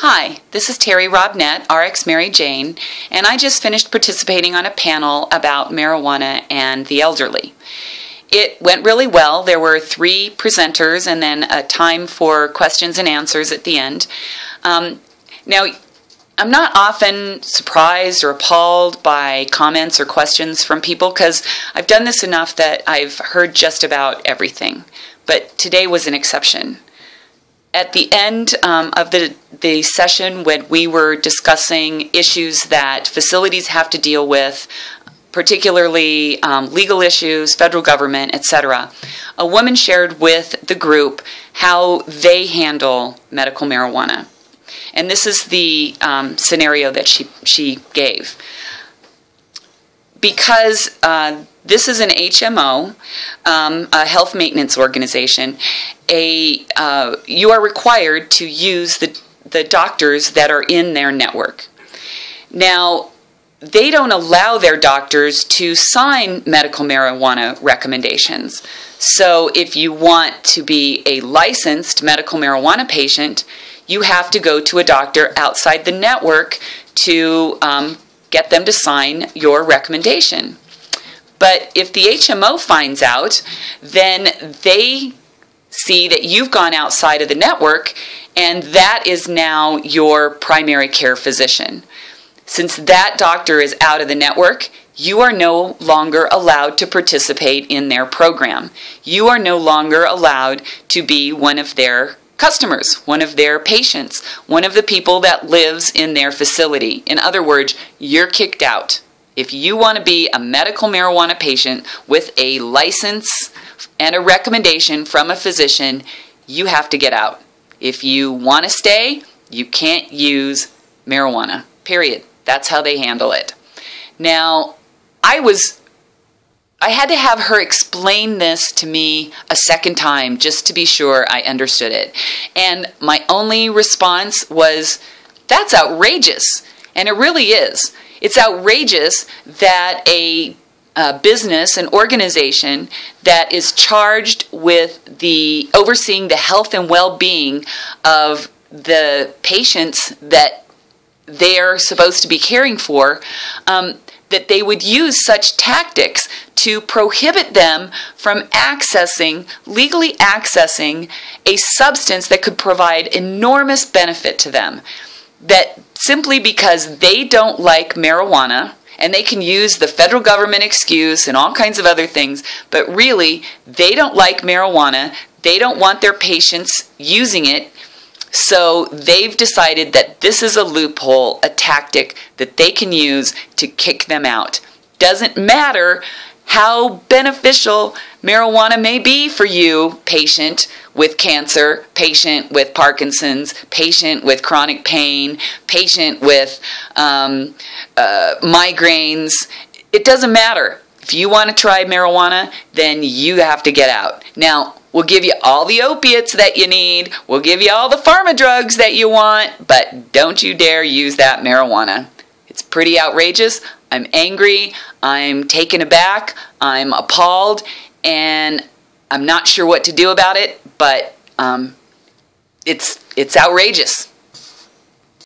Hi, this is Terry Robnett, RX Mary Jane, and I just finished participating on a panel about marijuana and the elderly. It went really well. There were 3 presenters and then a time for questions and answers at the end. Now, I'm not often surprised or appalled by comments or questions from people because I've done this enough that I've heard just about everything. But today was an exception. At the end of the session, when we were discussing issues that facilities have to deal with, particularly legal issues, federal government, etc., a woman shared with the group how they handle medical marijuana. And this is the scenario that she gave. Because this is an HMO, a health maintenance organization, you are required to use the doctors that are in their network. Now, they don't allow their doctors to sign medical marijuana recommendations. So if you want to be a licensed medical marijuana patient, you have to go to a doctor outside the network to get them to sign your recommendation. But if the HMO finds out, then they see that you've gone outside of the network, and that is now your primary care physician. Since that doctor is out of the network, you are no longer allowed to participate in their program. You are no longer allowed to be one of their customers, one of their patients, one of the people that lives in their facility. In other words, you're kicked out. If you want to be a medical marijuana patient with a license and a recommendation from a physician, you have to get out. If you want to stay, you can't use marijuana, period. That's how they handle it. Now, I had to have her explain this to me a second time just to be sure I understood it. And my only response was, that's outrageous. And it really is. It's outrageous that a business, an organization that is charged with overseeing the health and well-being of the patients that they're supposed to be caring for, that they would use such tactics to prohibit them from legally accessing a substance that could provide enormous benefit to them. That simply because they don't like marijuana, and they can use the federal government excuse and all kinds of other things, but really, they don't like marijuana, they don't want their patients using it, so they've decided that this is a loophole, a tactic that they can use to kick them out. Doesn't matter how beneficial marijuana may be for you, patient with cancer, patient with Parkinson's, patient with chronic pain, patient with migraines. It doesn't matter. If you want to try marijuana, then you have to get out. Now, we'll give you all the opiates that you need. We'll give you all the pharma drugs that you want, but don't you dare use that marijuana. It's pretty outrageous. I'm angry. I'm taken aback. I'm appalled, and I'm not sure what to do about it, but it's outrageous.